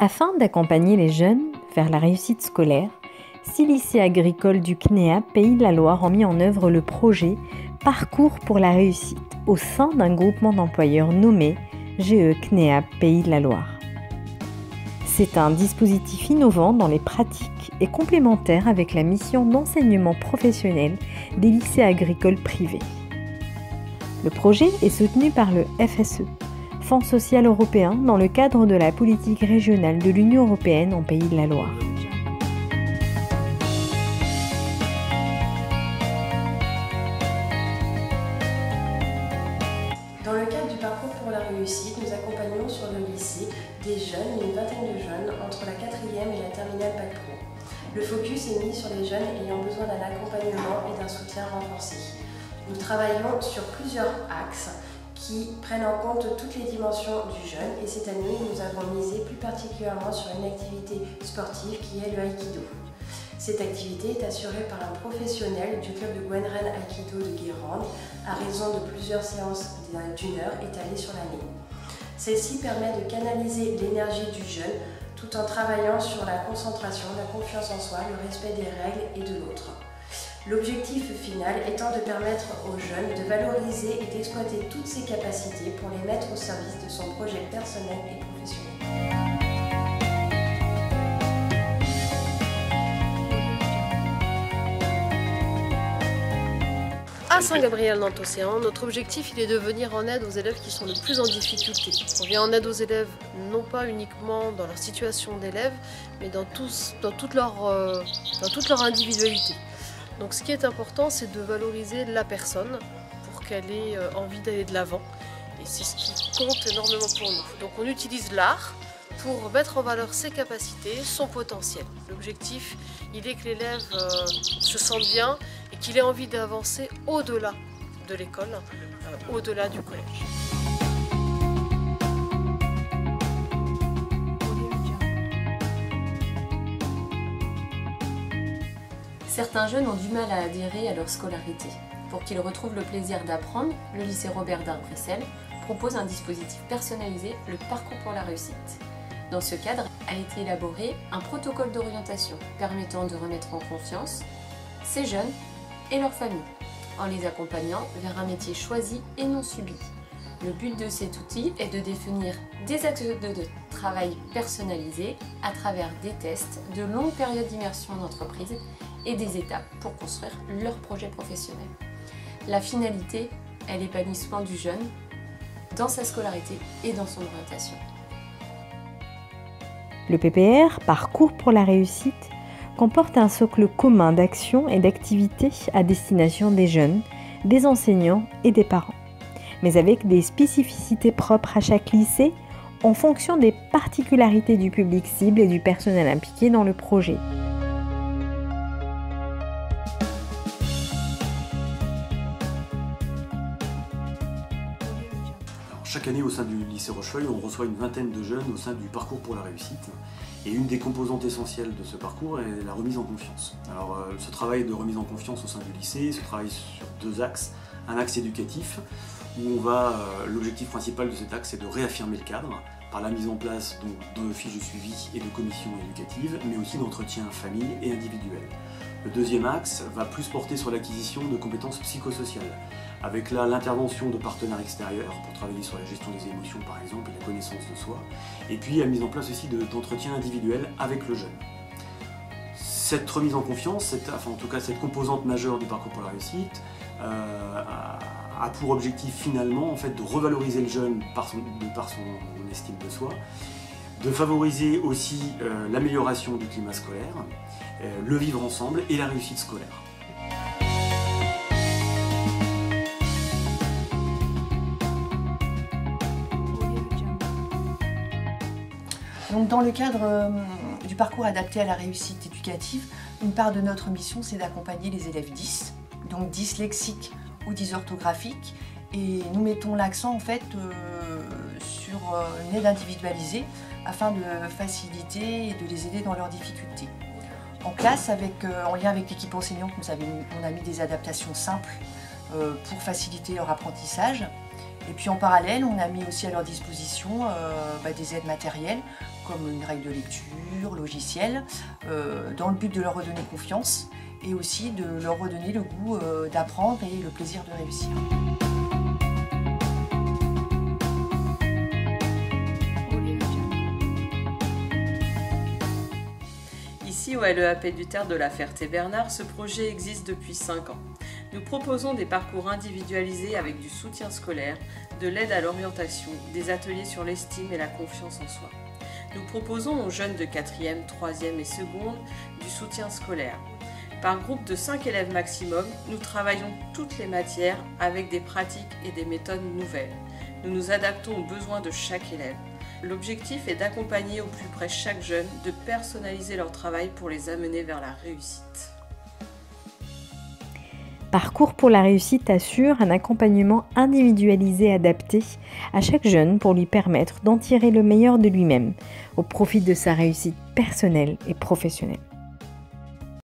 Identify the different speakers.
Speaker 1: Afin d'accompagner les jeunes vers la réussite scolaire, 6 lycées agricoles du CNEA Pays de la Loire ont mis en œuvre le projet Parcours pour la réussite au sein d'un groupement d'employeurs nommé GE CNEA Pays de la Loire. C'est un dispositif innovant dans les pratiques et complémentaire avec la mission d'enseignement professionnel des lycées agricoles privés. Le projet est soutenu par le FSE, Fonds social européen, dans le cadre de la politique régionale de l'Union européenne en Pays de la Loire.
Speaker 2: Dans le cadre du parcours pour la réussite, nous accompagnons sur le lycée des jeunes, une vingtaine de jeunes, entre la 4e et la terminale Bac Pro. Le focus est mis sur les jeunes ayant besoin d'un accompagnement et d'un soutien renforcé. Nous travaillons sur plusieurs axes qui prennent en compte toutes les dimensions du jeune et cette année, nous avons misé plus particulièrement sur une activité sportive qui est le Aikido. Cette activité est assurée par un professionnel du club de Gwenren Aikido de Guérande à raison de plusieurs séances d'une heure étalées sur l'année. Celle-ci permet de canaliser l'énergie du jeune tout en travaillant sur la concentration, la confiance en soi, le respect des règles et de l'autre. L'objectif final étant de permettre aux jeunes de valoriser et d'exploiter toutes ses capacités pour les mettre au service de son projet personnel et professionnel.
Speaker 3: À Saint-Gabriel-Nantes-Océan, notre objectif il est de venir en aide aux élèves qui sont le plus en difficulté. On vient en aide aux élèves non pas uniquement dans leur situation d'élève, mais dans toute leur individualité. Donc ce qui est important, c'est de valoriser la personne pour qu'elle ait envie d'aller de l'avant. Et c'est ce qui compte énormément pour nous. Donc on utilise l'art pour mettre en valeur ses capacités, son potentiel. L'objectif, il est que l'élève se sente bien et qu'il ait envie d'avancer au-delà de l'école, au-delà du collège.
Speaker 4: Certains jeunes ont du mal à adhérer à leur scolarité. Pour qu'ils retrouvent le plaisir d'apprendre, le lycée Robert d'Arbressel propose un dispositif personnalisé, le Parcours pour la réussite. Dans ce cadre, a été élaboré un protocole d'orientation permettant de remettre en confiance ces jeunes et leurs familles, en les accompagnant vers un métier choisi et non subi. Le but de cet outil est de définir des axes de travail personnalisés à travers des tests, de longues périodes d'immersion en entreprise et des étapes pour construire leur projet professionnel. La finalité est l'épanouissement du jeune dans sa scolarité et dans son orientation.
Speaker 1: Le PPR, Parcours pour la réussite, comporte un socle commun d'actions et d'activités à destination des jeunes, des enseignants et des parents, mais avec des spécificités propres à chaque lycée en fonction des particularités du public cible et du personnel impliqué dans le projet.
Speaker 5: Chaque année, au sein du lycée Rochefeuille, on reçoit une vingtaine de jeunes au sein du parcours pour la réussite. Et une des composantes essentielles de ce parcours est la remise en confiance. Alors, ce travail de remise en confiance au sein du lycée se travaille sur deux axes. Un axe éducatif, où l'objectif principal de cet axe est de réaffirmer le cadre, par la mise en place de fiches de suivi et de commissions éducatives, mais aussi d'entretien famille et individuel. Le deuxième axe va plus porter sur l'acquisition de compétences psychosociales, avec là l'intervention de partenaires extérieurs pour travailler sur la gestion des émotions par exemple et la connaissance de soi, et puis la mise en place aussi d'entretiens individuels avec le jeune. Cette remise en confiance, en tout cas cette composante majeure du parcours pour la réussite, a pour objectif finalement en fait, de revaloriser le jeune par son estime de soi, de favoriser aussi l'amélioration du climat scolaire, le vivre ensemble et la réussite scolaire.
Speaker 6: Donc, dans le cadre du parcours adapté à la réussite éducative, une part de notre mission, c'est d'accompagner les élèves 10, donc dyslexiques ou dysorthographiques, et nous mettons l'accent en fait sur une aide individualisée afin de faciliter et de les aider dans leurs difficultés. En classe, en lien avec l'équipe enseignante, on a mis des adaptations simples pour faciliter leur apprentissage. Et puis en parallèle, on a mis aussi à leur disposition des aides matérielles comme une règle de lecture, logiciel, dans le but de leur redonner confiance et aussi de leur redonner le goût d'apprendre et le plaisir de réussir.
Speaker 7: Ici, au LEAP du Tertre de la Ferté-Bernard, ce projet existe depuis 5 ans. Nous proposons des parcours individualisés avec du soutien scolaire, de l'aide à l'orientation, des ateliers sur l'estime et la confiance en soi. Nous proposons aux jeunes de 4e, 3e et 2e du soutien scolaire. Par groupe de 5 élèves maximum, nous travaillons toutes les matières avec des pratiques et des méthodes nouvelles. Nous nous adaptons aux besoins de chaque élève. L'objectif est d'accompagner au plus près chaque jeune, de personnaliser leur travail pour les amener vers la réussite.
Speaker 1: Parcours pour la réussite assure un accompagnement individualisé adapté à chaque jeune pour lui permettre d'en tirer le meilleur de lui-même au profit de sa réussite personnelle et professionnelle.